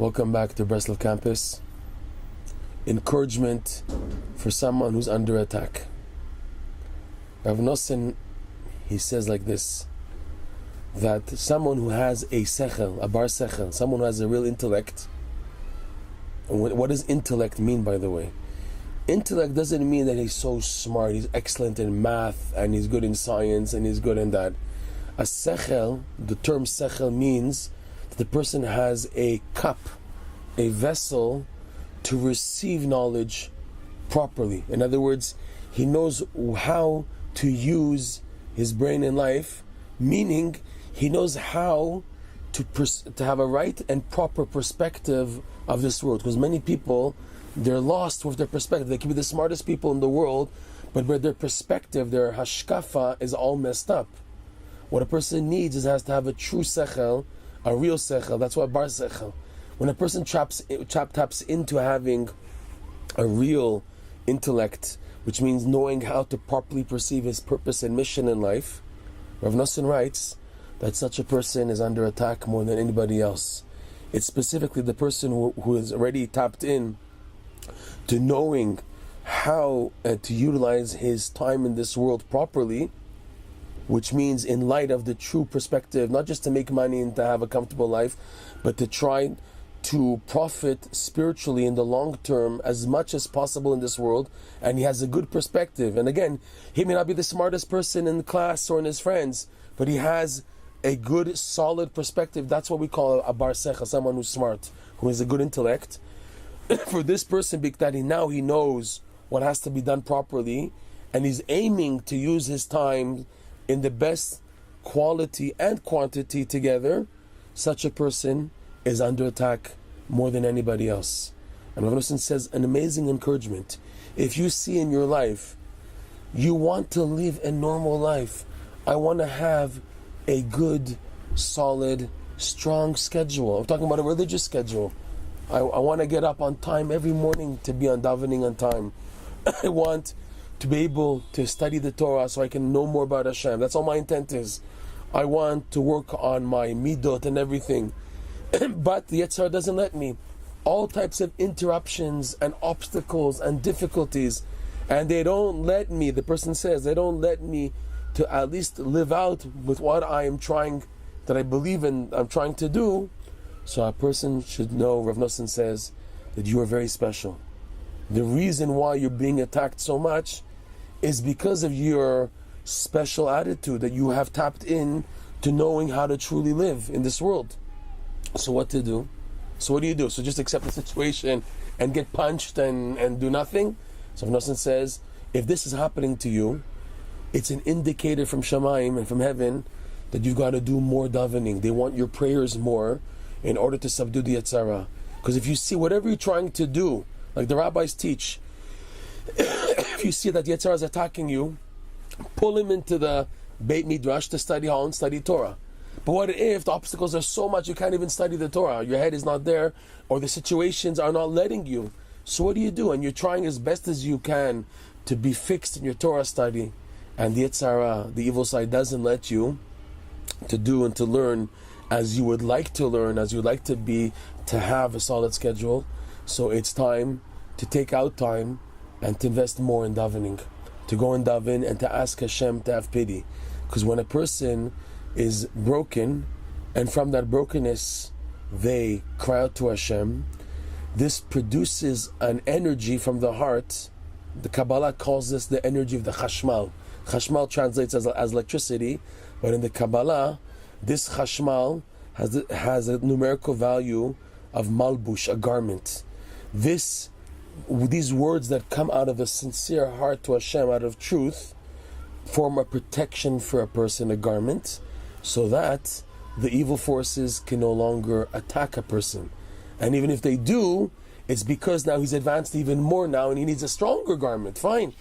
Welcome back to Breslov campus. Encouragement for someone who's under attack. Rav Nosson, he says like this, that someone who has a sechel, a bar sechel, someone who has a real intellect. And what does intellect mean, by the way? Intellect doesn't mean that he's so smart, he's excellent in math, and he's good in science, and he's good in that. A sechel, the term sechel means that the person has a cup, a vessel to receive knowledge properly. In other words, he knows how to use his brain in life, meaning he knows how to have a right and proper perspective of this world. Because many people, they're lost with their perspective. They can be the smartest people in the world, but where their perspective, their hashkafa is all messed up. What a person needs is has to have a true sechel, a real sechel. That's why bar sechel. When a person taps into having a real intellect, which means knowing how to properly perceive his purpose and mission in life, Rav Nosson writes that such a person is under attack more than anybody else. It's specifically the person who is already tapped in to knowing how to utilize his time in this world properly, which means in light of the true perspective, not just to make money and to have a comfortable life, but to try to profit spiritually in the long term as much as possible in this world, and he has a good perspective. And again, he may not be the smartest person in the class or in his friends, but he has a good, solid perspective. That's what we call a bar sechel, someone who's smart, who has a good intellect. For this person, because now he knows what has to be done properly, and he's aiming to use his time in the best quality and quantity together, such a person is under attack more than anybody else. And Rav Nosson says an amazing encouragement. If you see in your life, you want to live a normal life, I want to have a good, solid, strong schedule. I'm talking about a religious schedule. I want to get up on time every morning to be on davening on time. I want to be able to study the Torah so I can know more about Hashem. That's all my intent is. I want to work on my midot and everything. But the yetzer doesn't let me. All types of interruptions and obstacles and difficulties, and they don't let me, the person says, they don't let me to at least live out with what I am trying, that I believe in, I'm trying to do. So a person should know, Rav Nosson says, that you are very special. The reason why you're being attacked so much is because of your special attitude, that you have tapped in to knowing how to truly live in this world. So what to do? So what do you do? So just accept the situation and get punched and do nothing? So Rav Nosson says, if this is happening to you, it's an indicator from Shamayim and from heaven that you've got to do more davening. They want your prayers more in order to subdue the yetzer. Because if you see whatever you're trying to do, like the rabbis teach, if you see that yetzer is attacking you, pull him into the Beit Midrash to study hall and study Torah. But what if the obstacles are so much you can't even study the Torah? Your head is not there, or the situations are not letting you. So what do? And you're trying as best as you can to be fixed in your Torah study, and the yetzer, the evil side, doesn't let you to do and to learn as you would like to learn, as you would like to be, to have a solid schedule. So it's time to take out time and to invest more in davening, to go and daven and to ask Hashem to have pity. Because when a person is broken, and from that brokenness they cry out to Hashem, this produces an energy from the heart. The Kabbalah calls this the energy of the chashmal. Chashmal translates as electricity, but in the Kabbalah, this chashmal has a numerical value of malbush, a garment. These words that come out of a sincere heart to Hashem, out of truth, form a protection for a person, a garment, so that the evil forces can no longer attack a person. And even if they do, it's because now he's advanced even more now and he needs a stronger garment. Fine.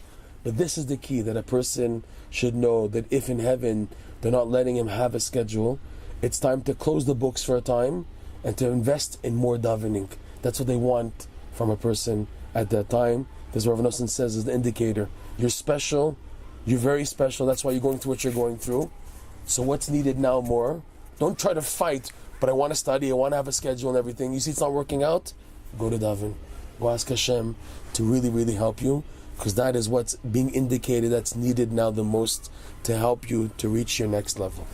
But this is the key, that a person should know that if in heaven they're not letting him have a schedule, it's time to close the books for a time and to invest in more davening. That's what they want from a person at that time. This is what Rav Nosson says is the indicator. You're special. You're very special. That's why you're going through what you're going through. So what's needed now more? Don't try to fight, but I want to study, I want to have a schedule and everything. You see it's not working out? Go to daven. Go ask Hashem to really, really help you, because that is what's being indicated that's needed now the most to help you to reach your next level.